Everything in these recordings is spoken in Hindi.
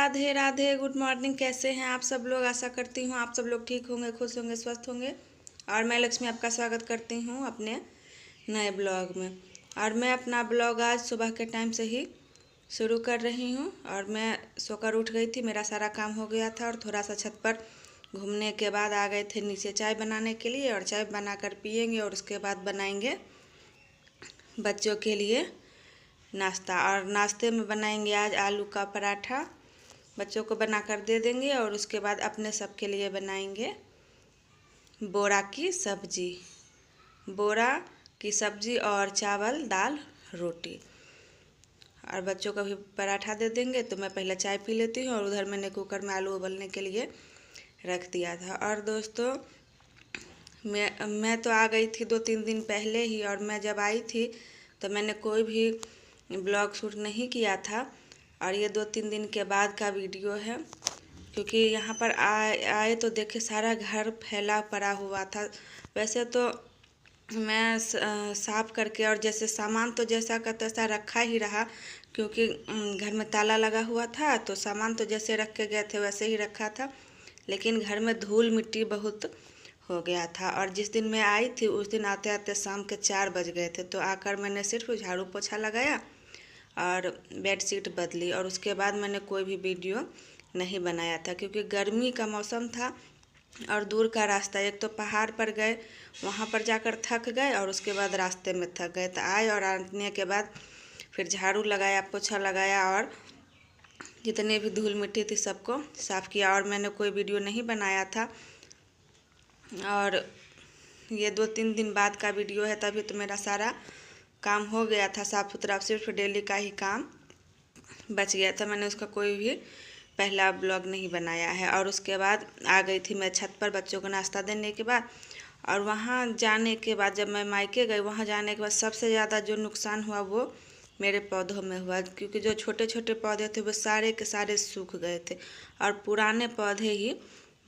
राधे राधे। Good morning. कैसे हैं आप सब लोग? आशा करती हूँ आप सब लोग ठीक होंगे, खुश होंगे, स्वस्थ होंगे। और मैं लक्ष्मी आपका स्वागत करती हूँ अपने नए ब्लॉग में। और मैं अपना ब्लॉग आज सुबह के टाइम से ही शुरू कर रही हूँ। और मैं सोकर उठ गई थी, मेरा सारा काम हो गया था और थोड़ा सा छत पर घूमने के बाद आ गए थे नीचे चाय बनाने के लिए। और चाय बनाकर पियेंगे और उसके बाद बनाएंगे बच्चों के लिए नाश्ता। और नाश्ते में बनाएंगे आज आलू का पराठा, बच्चों को बनाकर दे देंगे। और उसके बाद अपने सब के लिए बनाएंगे बोरा की सब्जी, बोरा की सब्जी और चावल दाल रोटी। और बच्चों को भी पराठा दे देंगे। तो मैं पहले चाय पी लेती हूँ और उधर मैंने कुकर में आलू उबलने के लिए रख दिया था। और दोस्तों मैं तो आ गई थी 2-3 दिन पहले ही। और मैं जब आई थी तो मैंने कोई भी ब्लॉग शूट नहीं किया था। और ये 2-3 दिन के बाद का वीडियो है, क्योंकि यहाँ पर आए तो देखे सारा घर फैला पड़ा हुआ था। वैसे तो मैं साफ़ करके और जैसे सामान तो जैसा का तैसा रखा ही रहा, क्योंकि घर में ताला लगा हुआ था। तो सामान तो जैसे रख के गए थे वैसे ही रखा था, लेकिन घर में धूल मिट्टी बहुत हो गया था। और जिस दिन मैं आई थी उस दिन आते आते शाम के 4 बज गए थे। तो आकर मैंने सिर्फ झाड़ू पोछा लगाया और बेडशीट बदली। और उसके बाद मैंने कोई भी वीडियो नहीं बनाया था, क्योंकि गर्मी का मौसम था और दूर का रास्ता। एक तो पहाड़ पर गए, वहाँ पर जाकर थक गए और उसके बाद रास्ते में थक गए। तो आए और आने के बाद फिर झाड़ू लगाया, पोछा लगाया और जितने भी धूल मिट्टी थी सबको साफ़ किया। और मैंने कोई वीडियो नहीं बनाया था। और ये 2-3 दिन बाद का वीडियो है, तभी तो मेरा सारा काम हो गया था साफ़ सुथरा। सिर्फ डेली का ही काम बच गया था, मैंने उसका कोई भी पहला ब्लॉग नहीं बनाया है। और उसके बाद आ गई थी मैं छत पर बच्चों को नाश्ता देने के बाद। और वहाँ जाने के बाद जब मैं मायके गई, वहाँ जाने के बाद सबसे ज़्यादा जो नुकसान हुआ वो मेरे पौधों में हुआ, क्योंकि जो छोटे छोटे पौधे थे वो सारे के सारे सूख गए थे और पुराने पौधे ही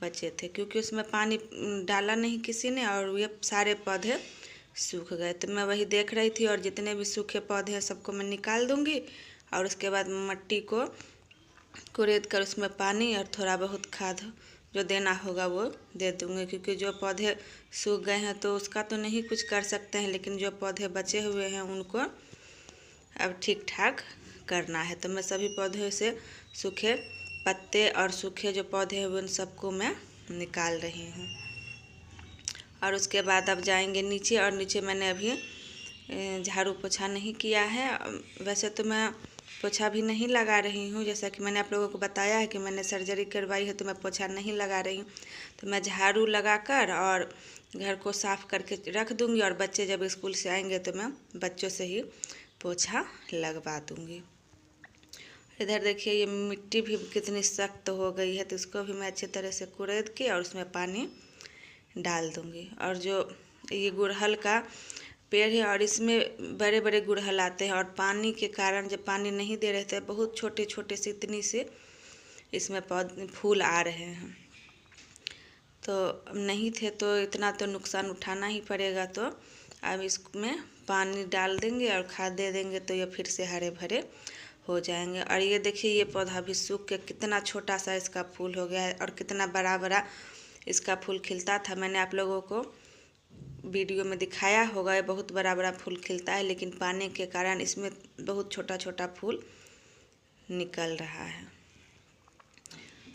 बचे थे, क्योंकि उसमें पानी डाला नहीं किसी ने और ये सारे पौधे सूख गए। तो मैं वही देख रही थी। और जितने भी सूखे पौधे हैं सबको मैं निकाल दूँगी और उसके बाद मिट्टी को कुरेद कर उसमें पानी और थोड़ा बहुत खाद जो देना होगा वो दे दूँगी। क्योंकि जो पौधे सूख गए हैं तो उसका तो नहीं कुछ कर सकते हैं, लेकिन जो पौधे बचे हुए हैं उनको अब ठीक ठाक करना है। तो मैं सभी पौधों से सूखे पत्ते और सूखे जो पौधे हैं उन सबको मैं निकाल रही हूँ। और उसके बाद अब जाएंगे नीचे। और नीचे मैंने अभी झाड़ू पोछा नहीं किया है। वैसे तो मैं पोछा भी नहीं लगा रही हूँ, जैसा कि मैंने आप लोगों को बताया है कि मैंने सर्जरी करवाई है, तो मैं पोछा नहीं लगा रही हूँ। तो मैं झाड़ू लगाकर और घर को साफ़ करके रख दूँगी। और बच्चे जब स्कूल से आएंगे तो मैं बच्चों से ही पोछा लगवा दूँगी। इधर देखिए ये मिट्टी भी कितनी सख्त हो गई है, तो इसको भी मैं अच्छी तरह से कुरेद के और उसमें पानी डाल दूँगी। और जो ये गुड़हल का पेड़ है और इसमें बड़े बड़े गुड़हल आते हैं, और पानी के कारण जब पानी नहीं दे रहे थे बहुत छोटे छोटे से इतनी से इसमें पौधे फूल आ रहे हैं। तो नहीं थे तो इतना तो नुकसान उठाना ही पड़ेगा। तो अब इसमें पानी डाल देंगे और खाद दे देंगे तो ये फिर से हरे भरे हो जाएंगे। और ये देखिए ये पौधा भी सूख के कितना छोटा सा इसका फूल हो गया है और कितना बड़ा बड़ा इसका फूल खिलता था। मैंने आप लोगों को वीडियो में दिखाया होगा, ये बहुत बड़ा बड़ा फूल खिलता है, लेकिन पानी के कारण इसमें बहुत छोटा छोटा फूल निकल रहा है।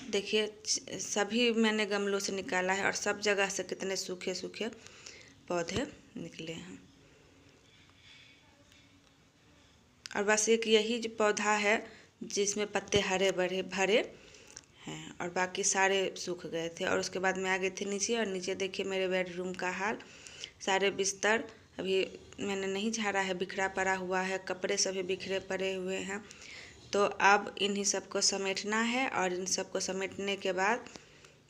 देखिए सभी मैंने गमलों से निकाला है और सब जगह से कितने सूखे सूखे पौधे निकले हैं। और बस एक यही जो पौधा है जिसमें पत्ते हरे भरे भरे हैं, और बाकी सारे सूख गए थे। और उसके बाद मैं आ गई थी नीचे। और नीचे देखिए मेरे बेडरूम का हाल, सारे बिस्तर अभी मैंने नहीं झाड़ा है, बिखरा पड़ा हुआ है, कपड़े सभी बिखरे पड़े हुए हैं। तो अब इन्हीं सबको समेटना है। और इन सबको समेटने के बाद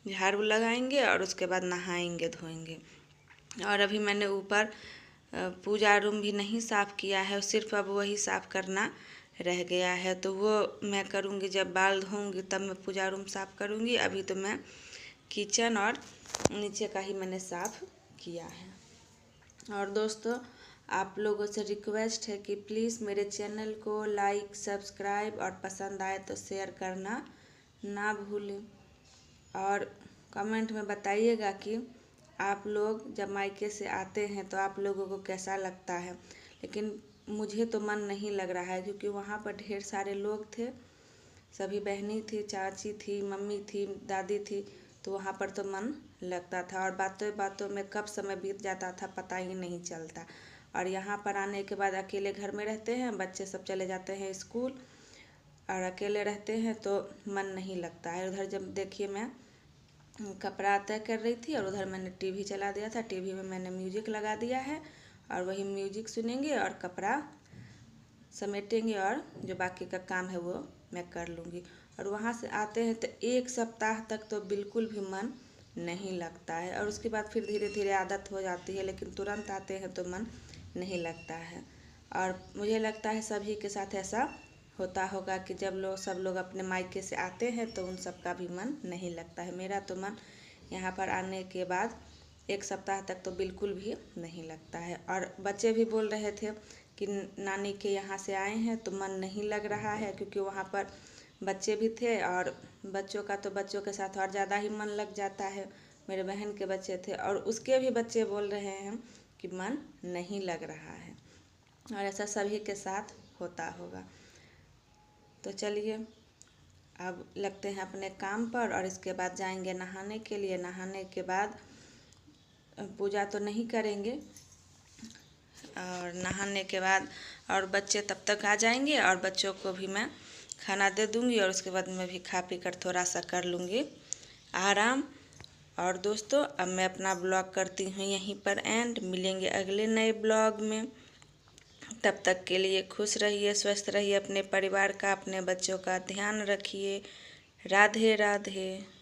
झाड़ू लगाएंगे और उसके बाद नहाएंगे धोएंगे। और अभी मैंने ऊपर पूजा रूम भी नहीं साफ़ किया है, सिर्फ अब वही साफ़ करना रह गया है। तो वो मैं करूँगी जब बाल धोऊँगी तब मैं पूजा रूम साफ़ करूँगी। अभी तो मैं किचन और नीचे का ही मैंने साफ़ किया है। और दोस्तों आप लोगों से रिक्वेस्ट है कि प्लीज़ मेरे चैनल को लाइक, सब्सक्राइब और पसंद आए तो शेयर करना ना भूलें। और कमेंट में बताइएगा कि आप लोग जब मायके से आते हैं तो आप लोगों को कैसा लगता है। लेकिन मुझे तो मन नहीं लग रहा है, क्योंकि वहाँ पर ढेर सारे लोग थे, सभी बहनी थी, चाची थी, मम्मी थी, दादी थी, तो वहाँ पर तो मन लगता था और बातों बातों में कब समय बीत जाता था पता ही नहीं चलता। और यहाँ पर आने के बाद अकेले घर में रहते हैं, बच्चे सब चले जाते हैं स्कूल और अकेले रहते हैं तो मन नहीं लगता है। उधर जब देखिए मैं कपड़ा तय कर रही थी और उधर मैंने टीवी चला दिया था, टीवी में मैंने म्यूजिक लगा दिया है और वही म्यूजिक सुनेंगे और कपड़ा समेटेंगे और जो बाकी का काम है वो मैं कर लूँगी। और वहाँ से आते हैं तो एक सप्ताह तक तो बिल्कुल भी मन नहीं लगता है और उसके बाद फिर धीरे धीरे आदत हो जाती है, लेकिन तुरंत आते हैं तो मन नहीं लगता है। और मुझे लगता है सभी के साथ ऐसा होता होगा कि जब सब लोग अपने मायके से आते हैं तो उन सब का भी मन नहीं लगता है। मेरा तो मन यहाँ पर आने के बाद एक सप्ताह तक तो बिल्कुल भी नहीं लगता है। और बच्चे भी बोल रहे थे कि नानी के यहाँ से आए हैं तो मन नहीं लग रहा है, क्योंकि वहाँ पर बच्चे भी थे और बच्चों का तो बच्चों के साथ और ज़्यादा ही मन लग जाता है। मेरे बहन के बच्चे थे और उसके भी बच्चे बोल रहे हैं कि मन नहीं लग रहा है, और ऐसा सभी के साथ होता होगा। तो चलिए अब लगते हैं अपने काम पर और इसके बाद जाएंगे नहाने के लिए। नहाने के बाद पूजा तो नहीं करेंगे और नहाने के बाद और बच्चे तब तक आ जाएंगे और बच्चों को भी मैं खाना दे दूंगी और उसके बाद मैं भी खा पी कर थोड़ा सा कर लूँगी आराम। और दोस्तों अब मैं अपना ब्लॉग करती हूँ यहीं पर एंड। मिलेंगे अगले नए ब्लॉग में, तब तक के लिए खुश रहिए, स्वस्थ रहिए, अपने परिवार का, अपने बच्चों का ध्यान रखिए। राधे राधे।